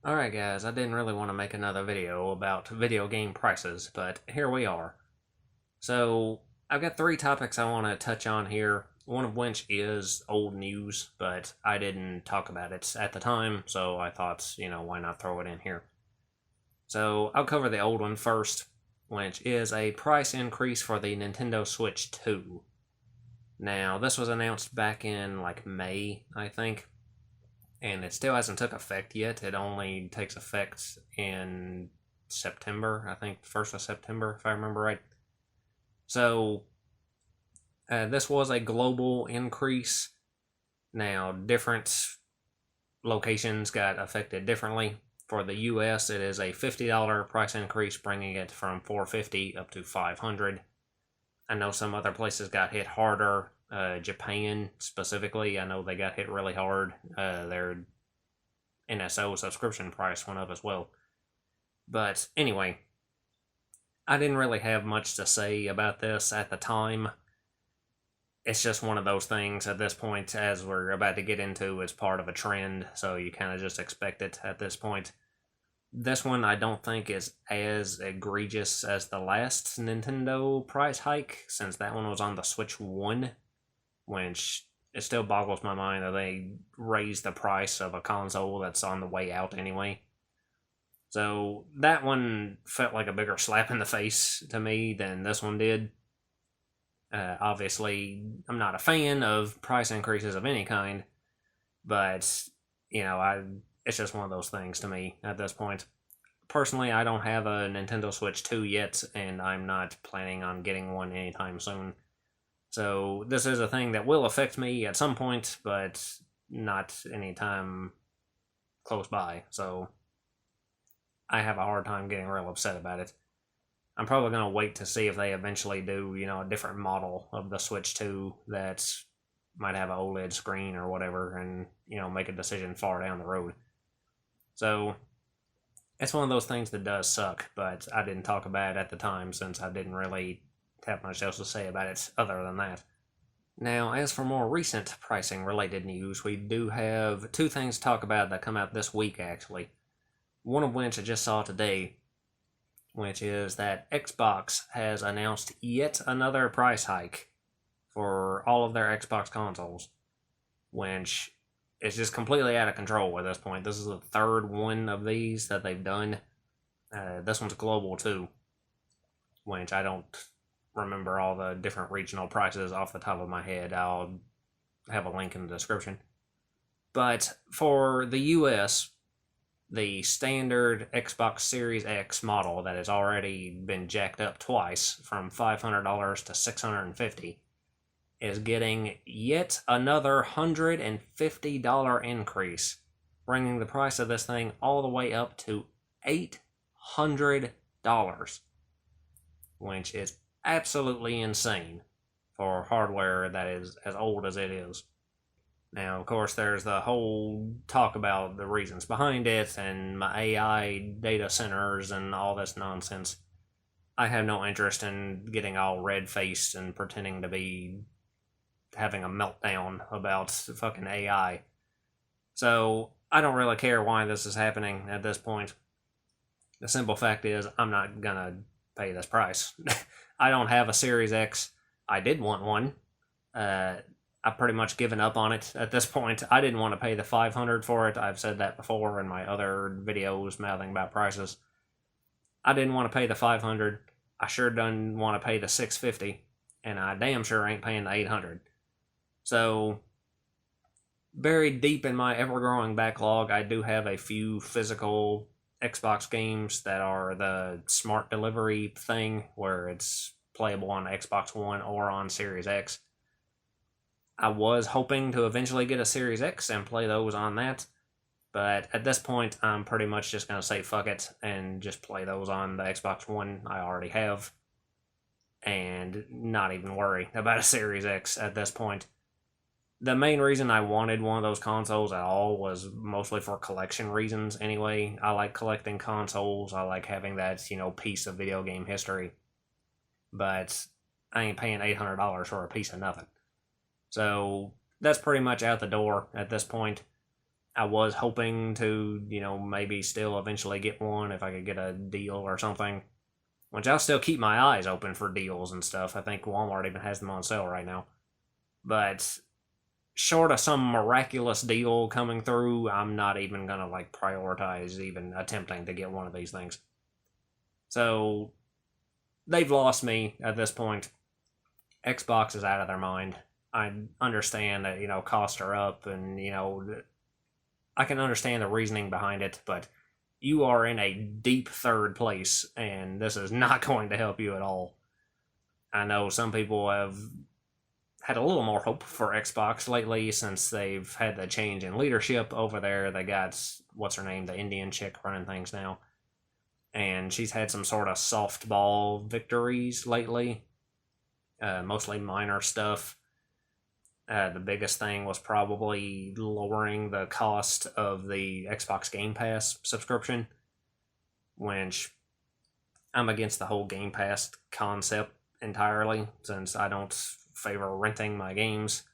Alright guys, I didn't really want to make another video about video game prices, but here we are. So, I've got three topics I want to touch on here, one of which is old news, but I didn't talk about it at the time, so I thought, why not throw it in here. So, I'll cover the old one first, which is a price increase for the Nintendo Switch 2. Now, this was announced back in, May, I think, and it still hasn't took effect yet. It only takes effect in September, I think 1st of September, if I remember right. So, this was a global increase. Now, different locations got affected differently. For the US, it is a $50 price increase, bringing it from $450 up to $500. I know some other places got hit harder. Japan specifically, I know they got hit really hard. Their NSO subscription price went up as well. But anyway, I didn't really have much to say about this at the time. It's just one of those things at this point, as we're about to get into, is part of a trend, so you kind of just expect it at this point. This one I don't think is as egregious as the last Nintendo price hike, since that one was on the Switch 1, which it still boggles my mind that they raised the price of a console that's on the way out anyway. So that one felt like a bigger slap in the face to me than this one did. Obviously, I'm not a fan of price increases of any kind, but, it's just one of those things to me at this point. Personally, I don't have a Nintendo Switch 2 yet, and I'm not planning on getting one anytime soon. So this is a thing that will affect me at some point, but not anytime close by. So I have a hard time getting real upset about it. I'm probably going to wait to see if they eventually do, a different model of the Switch 2 that might have an OLED screen or whatever, and, make a decision far down the road. So it's one of those things that does suck, but I didn't talk about it at the time since I didn't really have much else to say about it other than that. Now, as for more recent pricing related news, we do have two things to talk about that come out this week, actually. One of which I just saw today, which is that Xbox has announced yet another price hike for all of their Xbox consoles, which is just completely out of control at this point. This is the third one of these that they've done. This one's global too, which I don't remember all the different regional prices off the top of my head. I'll have a link in the description. But for the US, the standard Xbox Series X model that has already been jacked up twice from $500 to $650 is getting yet another $150 increase, bringing the price of this thing all the way up to $800, which is absolutely insane for hardware that is as old as it is. Now, of course, there's the whole talk about the reasons behind it and my AI data centers and all this nonsense. I have no interest in getting all red-faced and pretending to be having a meltdown about fucking AI. So, I don't really care why this is happening at this point. The simple fact is, I'm not gonna pay this price. I don't have a Series X. I did want one. I've pretty much given up on it at this point. I didn't want to pay the $500 for it. I've said that before in my other videos mouthing about prices. I didn't want to pay the $500. I sure didn't want to pay the $650, and I damn sure ain't paying the $800. So, buried deep in my ever-growing backlog, I do have a few physical Xbox games that are the smart delivery thing, where it's playable on Xbox One or on Series X. I was hoping to eventually get a Series X and play those on that, but at this point, I'm pretty much just going to say fuck it and just play those on the Xbox One I already have, and not even worry about a Series X at this point. The main reason I wanted one of those consoles at all was mostly for collection reasons anyway. I like collecting consoles. I like having that, piece of video game history. But I ain't paying $800 for a piece of nothing. So that's pretty much out the door at this point. I was hoping to, maybe still eventually get one if I could get a deal or something. Which I'll still keep my eyes open for deals and stuff. I think Walmart even has them on sale right now. But short of some miraculous deal coming through, I'm not even gonna prioritize even attempting to get one of these things. So they've lost me at this point. Xbox is out of their mind. I understand that costs are up, and I can understand the reasoning behind it, but you are in a deep third place, and this is not going to help you at all. I know some people have had a little more hope for Xbox lately since they've had the change in leadership over there. They got, what's her name, the Indian chick running things now. And she's had some sort of softball victories lately. Mostly minor stuff. The biggest thing was probably lowering the cost of the Xbox Game Pass subscription, which I'm against the whole Game Pass concept entirely, since I don't favor renting my games.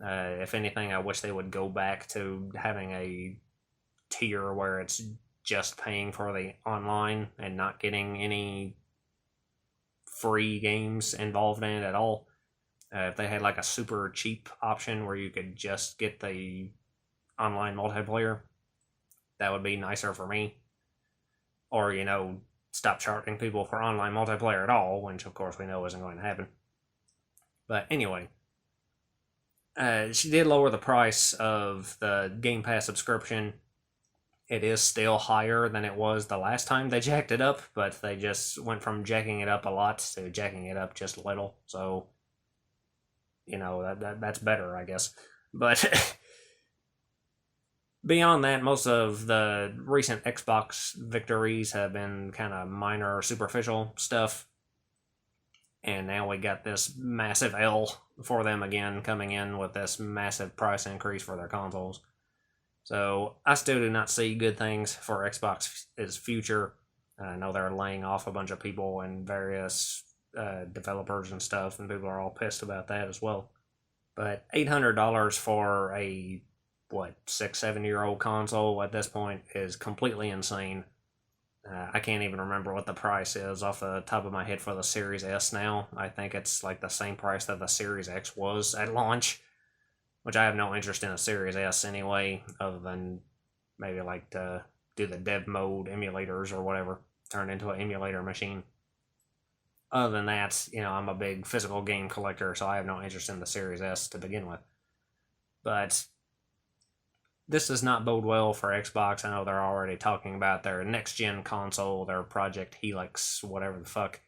If anything, I wish they would go back to having a tier where it's just paying for the online and not getting any free games involved in it at all. If they had a super cheap option where you could just get the online multiplayer, that would be nicer for me. Or, stop charging people for online multiplayer at all, which of course we know isn't going to happen. But anyway, she did lower the price of the Game Pass subscription. It is still higher than it was the last time they jacked it up, but they just went from jacking it up a lot to jacking it up just a little. So, that's better, I guess. But beyond that, most of the recent Xbox victories have been kind of minor, superficial stuff. And now we got this massive L for them again, coming in with this massive price increase for their consoles. So I still do not see good things for Xbox's future. I know they're laying off a bunch of people and various developers and stuff, and people are all pissed about that as well. But $800 for a 6-7-year-old console at this point is completely insane. I can't even remember what the price is off the top of my head for the Series S now. I think it's the same price that the Series X was at launch, which I have no interest in a Series S anyway, other than maybe to do the dev mode emulators or whatever, turn into an emulator machine. Other than that, I'm a big physical game collector, so I have no interest in the Series S to begin with. But this does not bode well for Xbox. I know they're already talking about their next-gen console, their Project Helix, whatever the fuck.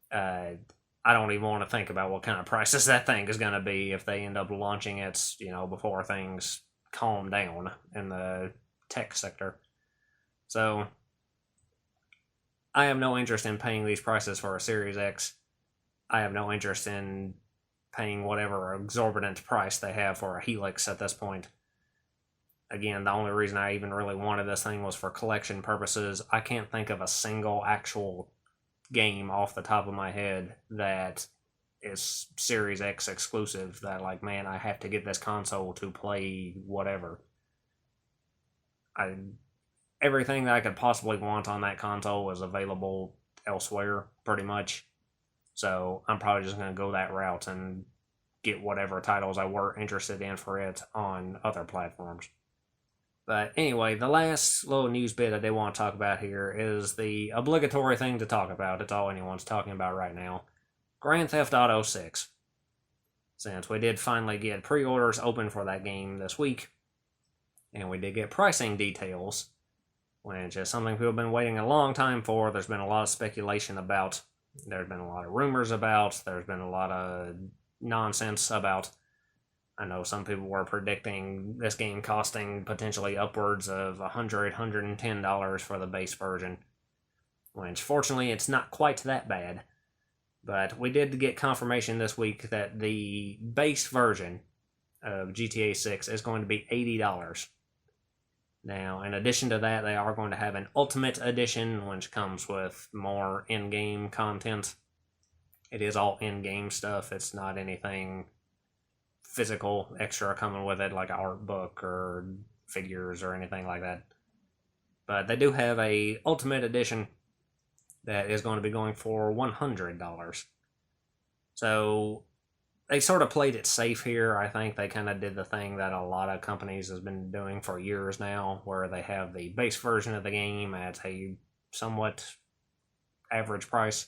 I don't even want to think about what kind of prices that thing is going to be if they end up launching it, before things calm down in the tech sector. So I have no interest in paying these prices for a Series X. I have no interest in paying whatever exorbitant price they have for a Helix at this point. Again, the only reason I even really wanted this thing was for collection purposes. I can't think of a single actual game off the top of my head that is Series X exclusive that man, I have to get this console to play whatever. Everything that I could possibly want on that console is available elsewhere, pretty much. So I'm probably just going to go that route and get whatever titles I were interested in for it on other platforms. But anyway, the last little news bit I did want to talk about here is the obligatory thing to talk about. It's all anyone's talking about right now. Grand Theft Auto 6. Since we did finally get pre-orders open for that game this week, and we did get pricing details, which is something people have been waiting a long time for. There's been a lot of speculation about. There's been a lot of rumors about. There's been a lot of nonsense about. I know some people were predicting this game costing potentially upwards of $100, $110 for the base version, which fortunately it's not quite that bad. But we did get confirmation this week that the base version of GTA 6 is going to be $80. Now, in addition to that, they are going to have an Ultimate Edition, which comes with more in-game content. It is all in-game stuff. It's not anything physical extra coming with it, like an art book or figures or anything like that. But they do have a Ultimate Edition that is going to be going for $100. So they sort of played it safe here. I think they kind of did the thing that a lot of companies has been doing for years now, where they have the base version of the game at a somewhat average price,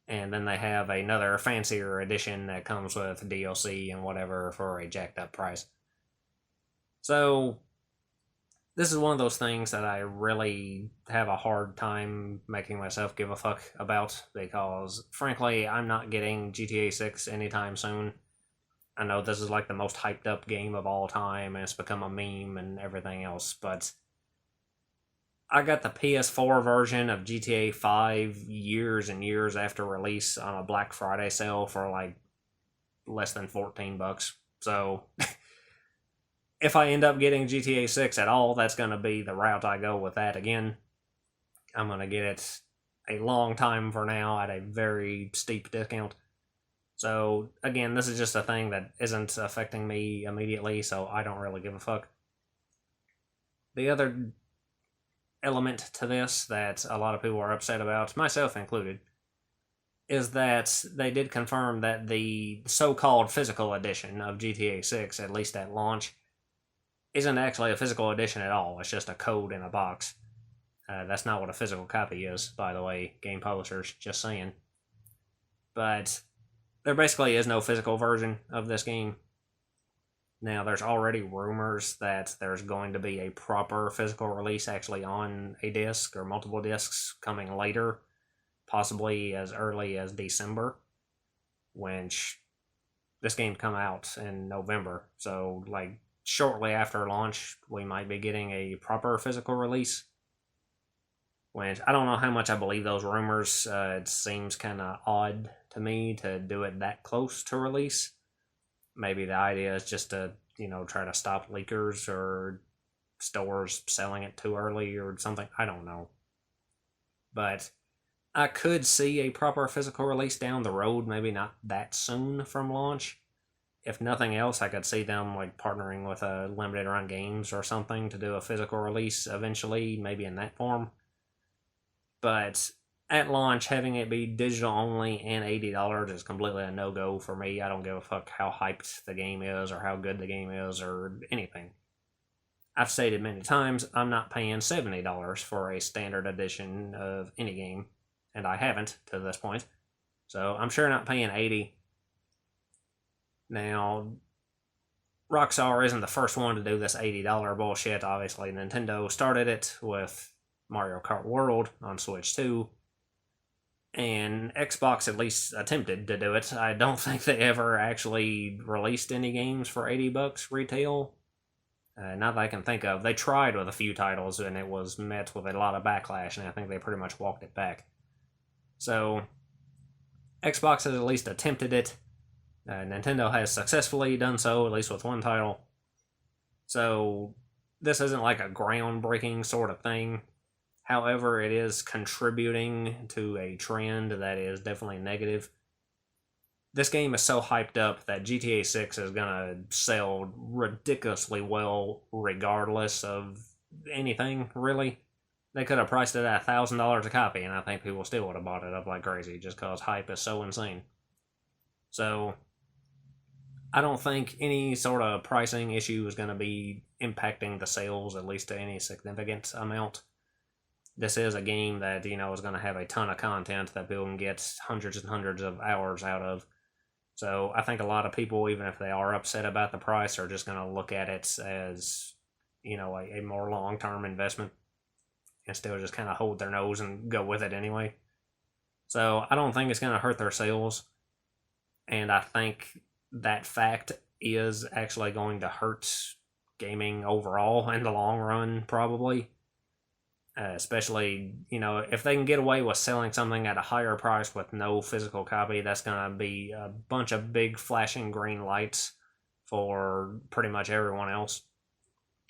and then they have another fancier edition that comes with DLC and whatever for a jacked up price. So this is one of those things that I really have a hard time making myself give a fuck about, because frankly, I'm not getting GTA 6 anytime soon. I know this is like the most hyped up game of all time, and it's become a meme and everything else, but I got the PS4 version of GTA 5 years and years after release on a Black Friday sale for like less than $14. So if I end up getting GTA 6 at all, that's going to be the route I go with that again. I'm going to get it a long time for now at a very steep discount. So, again, this is just a thing that isn't affecting me immediately, so I don't really give a fuck. The other element to this that a lot of people are upset about, myself included, is that they did confirm that the so-called physical edition of GTA 6, at least at launch, isn't actually a physical edition at all. It's just a code in a box. That's not what a physical copy is, by the way, game publishers, just saying. But there basically is no physical version of this game. Now, there's already rumors that there's going to be a proper physical release actually on a disc or multiple discs coming later, possibly as early as December, which this game come out in November. So, like, shortly after launch, we might be getting a proper physical release. Which, I don't know how much I believe those rumors. It seems kind of odd to me to do it that close to release. Maybe the idea is just to, try to stop leakers or stores selling it too early or something. I don't know. But I could see a proper physical release down the road, maybe not that soon from launch. If nothing else, I could see them like partnering with a limited run games or something to do a physical release eventually, maybe in that form. But at launch, having it be digital only and $80 is completely a no-go for me. I don't give a fuck how hyped the game is or how good the game is or anything. I've stated many times, I'm not paying $70 for a standard edition of any game, and I haven't to this point. So I'm sure not paying $80. Now, Rockstar isn't the first one to do this $80 bullshit. Obviously, Nintendo started it with Mario Kart World on Switch 2, and Xbox at least attempted to do it. I don't think they ever actually released any games for $80 retail. Not that I can think of. They tried with a few titles, and it was met with a lot of backlash, and I think they pretty much walked it back. So, Xbox has at least attempted it. Nintendo has successfully done so, at least with one title. So, this isn't like a groundbreaking sort of thing. However, it is contributing to a trend that is definitely negative. This game is so hyped up that GTA 6 is going to sell ridiculously well regardless of anything, really. They could have priced it at $1,000 a copy, and I think people still would have bought it up like crazy just because hype is so insane. So, I don't think any sort of pricing issue is going to be impacting the sales, at least to any significant amount. This is a game that, is going to have a ton of content that people can get hundreds and hundreds of hours out of. So I think a lot of people, even if they are upset about the price, are just going to look at it as, a more long-term investment and still just kind of hold their nose and go with it anyway. So I don't think it's going to hurt their sales. And I think that fact is actually going to hurt gaming overall in the long run, probably. Especially, if they can get away with selling something at a higher price with no physical copy, that's going to be a bunch of big flashing green lights for pretty much everyone else.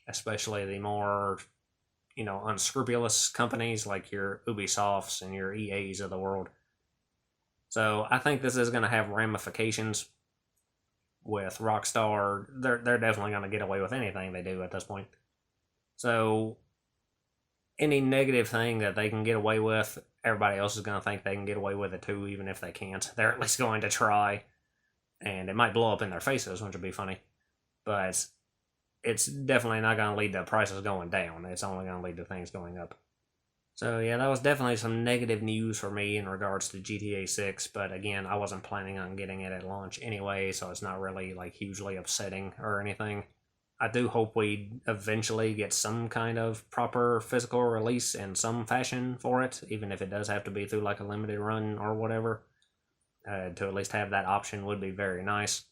Especially the more, unscrupulous companies like your Ubisofts and your EAs of the world. So I think this is going to have ramifications with Rockstar. They're definitely going to get away with anything they do at this point. So any negative thing that they can get away with, everybody else is going to think they can get away with it too, even if they can't. They're at least going to try, and it might blow up in their faces, which would be funny. But it's definitely not going to lead to prices going down. It's only going to lead to things going up. So yeah, that was definitely some negative news for me in regards to GTA 6, but again, I wasn't planning on getting it at launch anyway, so it's not really like hugely upsetting or anything. I do hope we eventually get some kind of proper physical release in some fashion for it, even if it does have to be through like a limited run or whatever. To at least have that option would be very nice.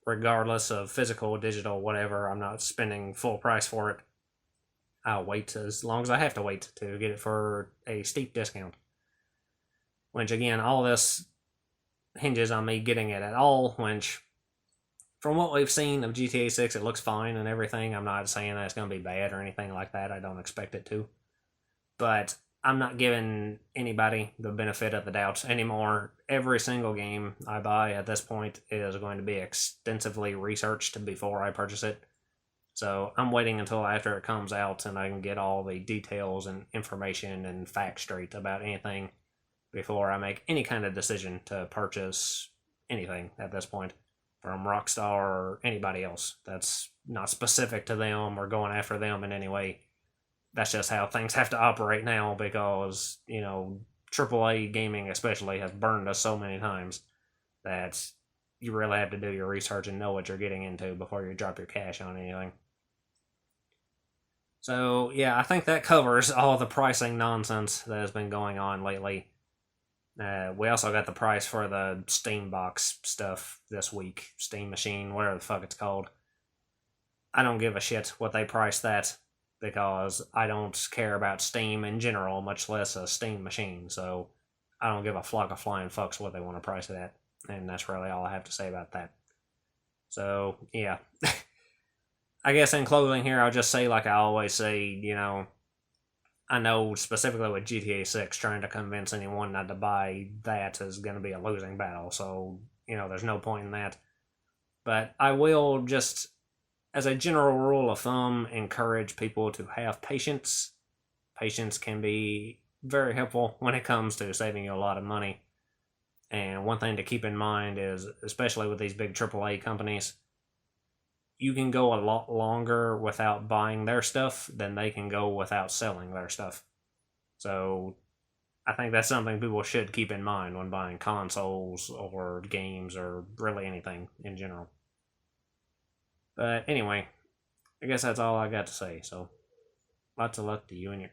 Regardless of physical, digital, whatever, I'm not spending full price for it. I'll wait as long as I have to wait to get it for a steep discount. Which, again, all this hinges on me getting it at all, which, from what we've seen of GTA 6, it looks fine and everything. I'm not saying that it's going to be bad or anything like that. I don't expect it to. But I'm not giving anybody the benefit of the doubt anymore. Every single game I buy at this point is going to be extensively researched before I purchase it. So I'm waiting until after it comes out and I can get all the details and information and facts straight about anything before I make any kind of decision to purchase anything at this point from Rockstar or anybody else. That's not specific to them or going after them in any way. That's just how things have to operate now because, AAA gaming especially has burned us so many times that you really have to do your research and know what you're getting into before you drop your cash on anything. So, yeah, I think that covers all the pricing nonsense that has been going on lately. We also got the price for the Steam box stuff this week. Steam Machine, whatever the fuck it's called. I don't give a shit what they price that because I don't care about Steam in general, much less a Steam machine. So I don't give a flock of flying fucks what they want to price it at. And that's really all I have to say about that. So, yeah. I guess in closing here, I'll just say, like I always say, I know specifically with GTA 6, trying to convince anyone not to buy that is going to be a losing battle. So, there's no point in that. But I will just, as a general rule of thumb, encourage people to have patience. Patience can be very helpful when it comes to saving you a lot of money. And one thing to keep in mind is, especially with these big AAA companies, you can go a lot longer without buying their stuff than they can go without selling their stuff. So I think that's something people should keep in mind when buying consoles or games or really anything in general. But anyway, I guess that's all I got to say. So lots of luck to you and yours.